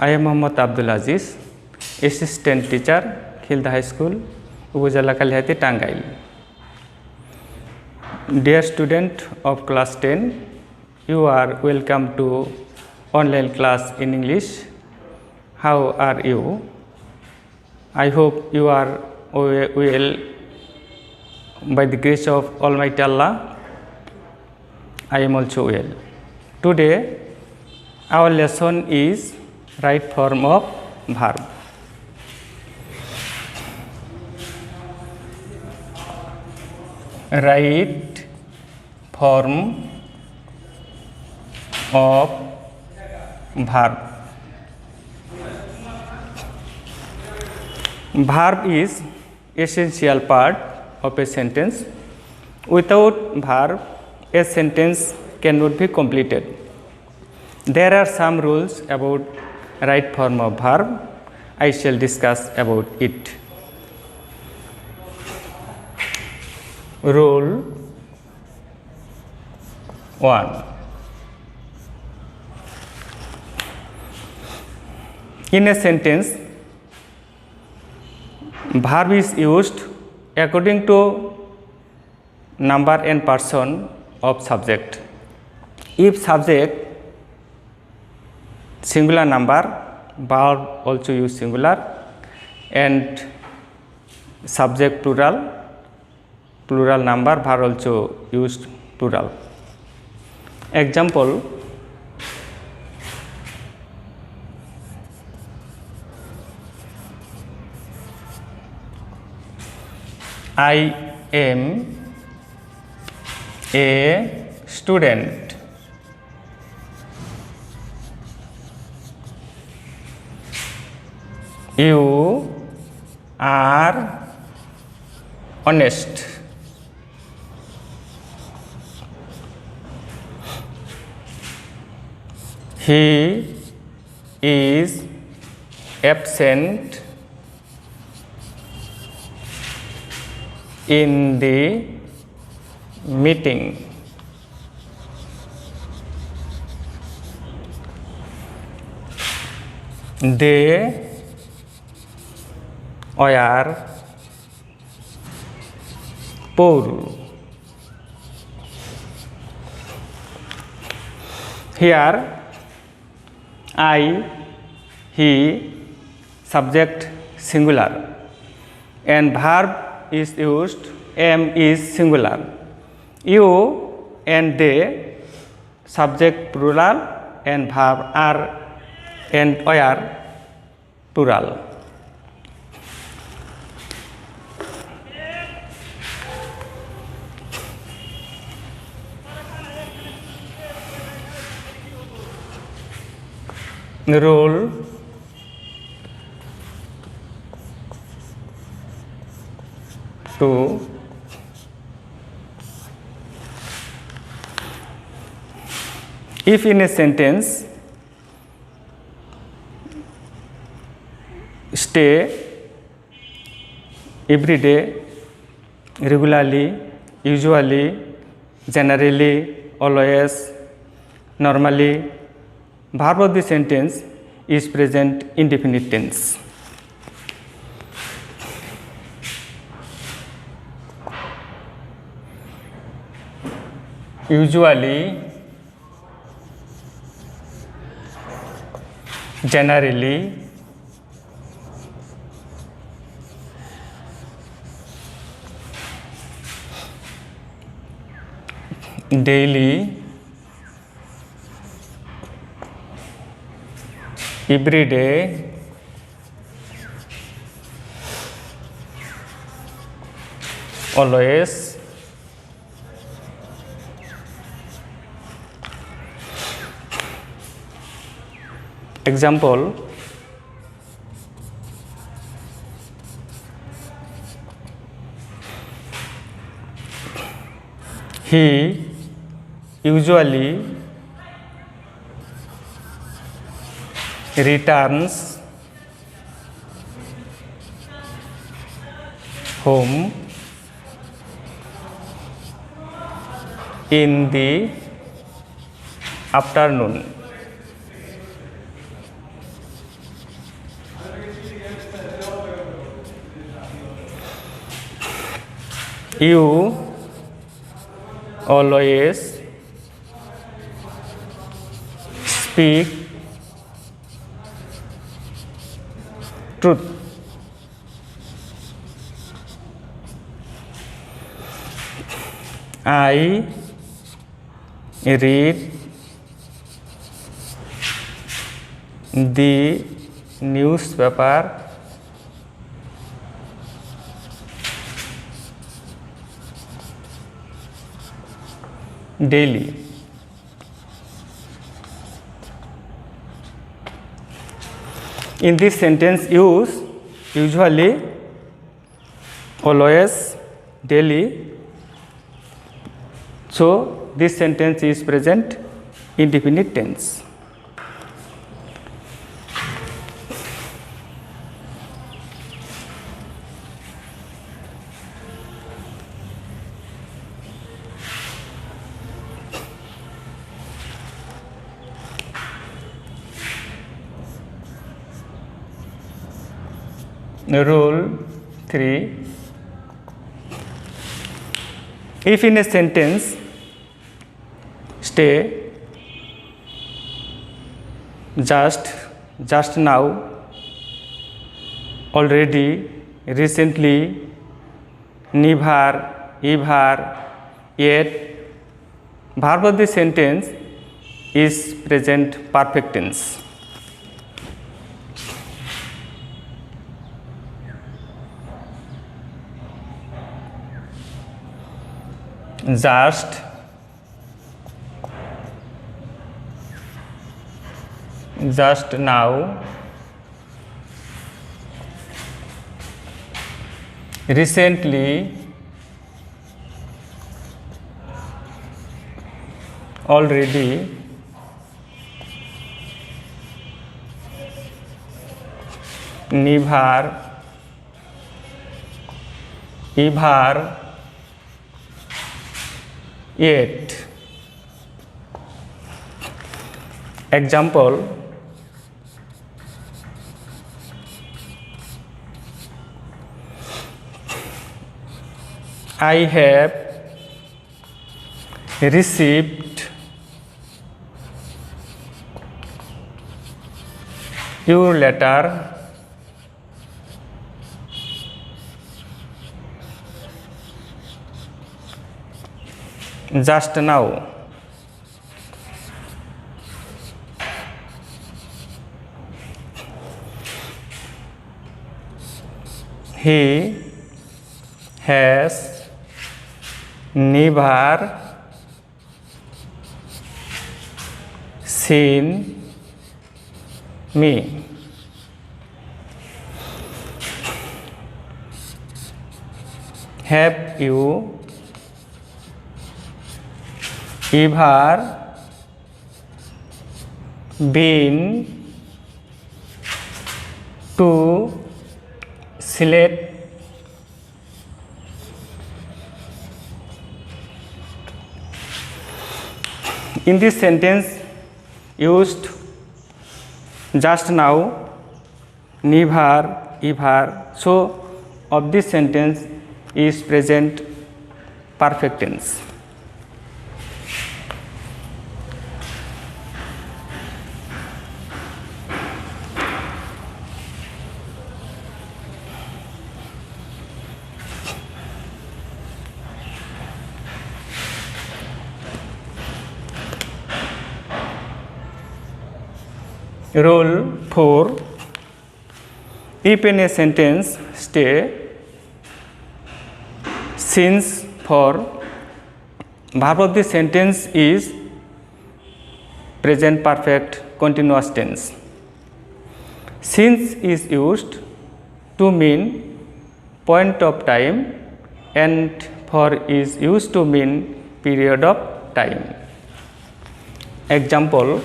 I am Mohammad Abdul Aziz, Assistant Teacher, Khilda High School, Upazila Kalihati, Tangail. Dear student of class 10, you are welcome to online class in English. How are you? I hope you are well by the grace of Almighty Allah. I am also well. Today, our lesson is right form of verb. Right form of verb. Verb is essential part of a sentence. Without verb, a sentence cannot be completed. There are some rules about right form of verb. I shall discuss about it. Rule 1. In a sentence, verb is used according to number and person of subject. If subject singular number, verb also use singular, and subject plural, plural number, verb also used plural. Example: I am a student. You are honest. He is absent in the meeting. They were poor. Here I, he, subject singular, and verb is used, am is singular. You and they, subject plural, and verb are and were plural. Rule 2. If in a sentence stay, every day, regularly, usually, generally, always, normally, verb of the sentence is present indefinite tense. Usually, generally, daily, every day, always, example: he usually returns home in the afternoon. You always speak truth. I read the newspaper daily. In this sentence, use usually, always, daily. So this sentence is present indefinite tense. Rule 3. If in a sentence stay, just now, already, recently, never, ever, yet, verb of the sentence is present perfect tense. Just now, recently, already, never, ever, yet. Example: I have received your letter just now. He has never seen me. Have you ever been to Sylhet? In this sentence, used just now, never, ever. So, of this sentence is present perfect tense. Rule 4. If in a sentence stay, since for, verb of the sentence is present perfect continuous tense. Since is used to mean point of time and for is used to mean period of time. Example: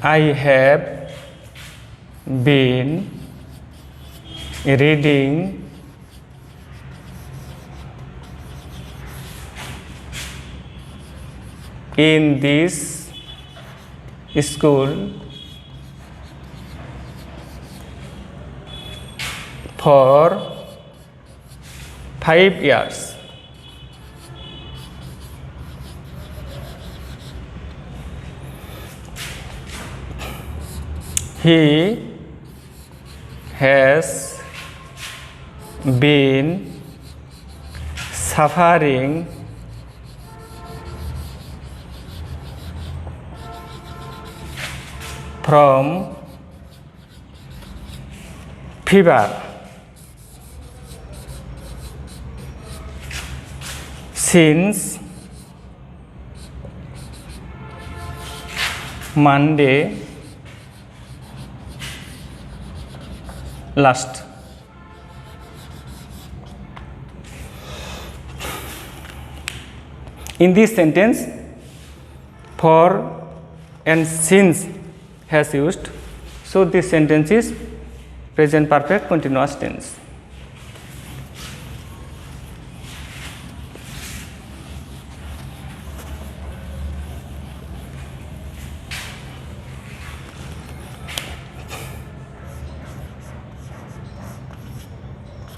I have been reading in this school for 5 years. He has been suffering from fever since Monday last. In this sentence, for and since has used, so this sentence is present perfect continuous tense.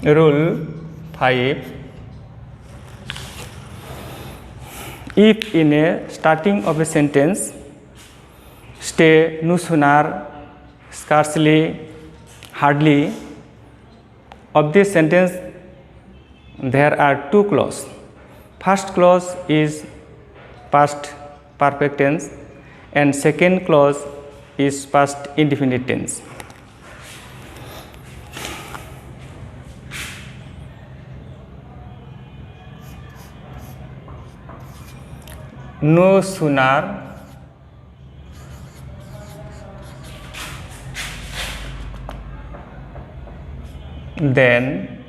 Rule 5. If in a starting of a sentence stay no sooner, scarcely, hardly, of this sentence there are two clauses. First clause is past perfect tense and second clause is past indefinite tense. No sooner than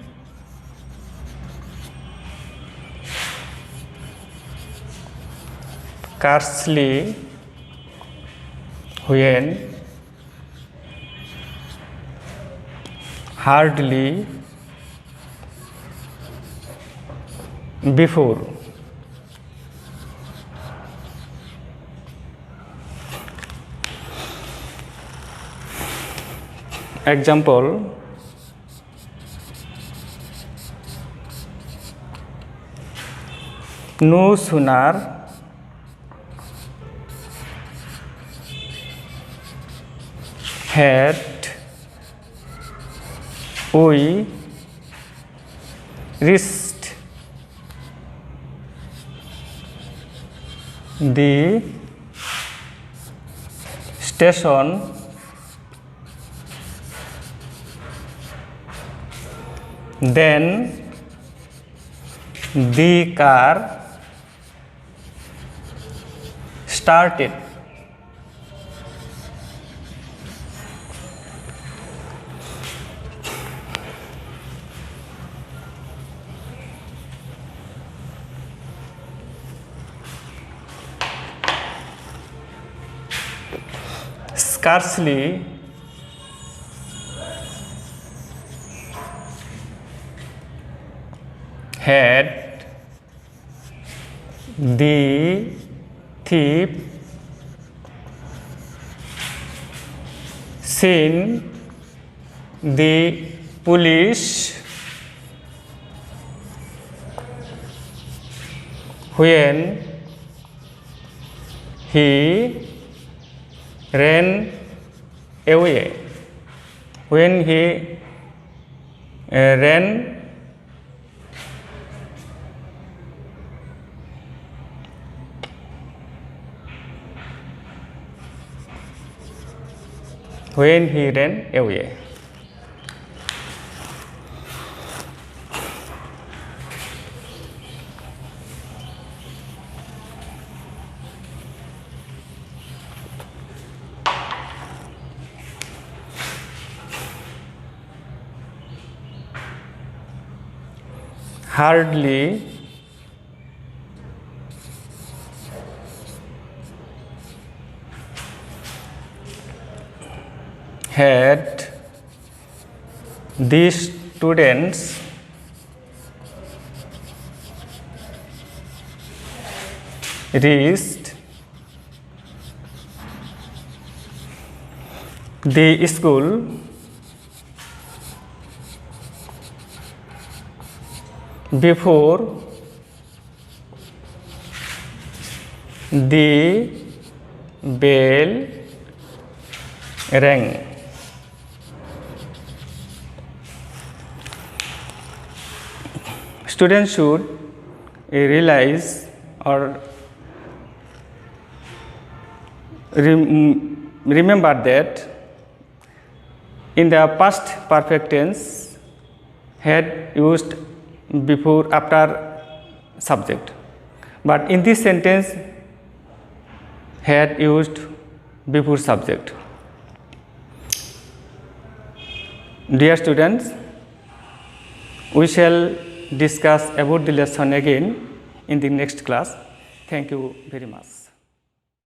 scarcely when hardly before. Example, no sooner had we reached the station then the car started. Scarcely had the thief seen the police when he ran away. When he ran away. Hardly had these students reached The school before the bell rang. Students should realize or remember that in the past perfect tense had used before after subject, but in this sentence had used before subject. Dear students, we shall discuss about the lesson again in the next class. Thank you very much.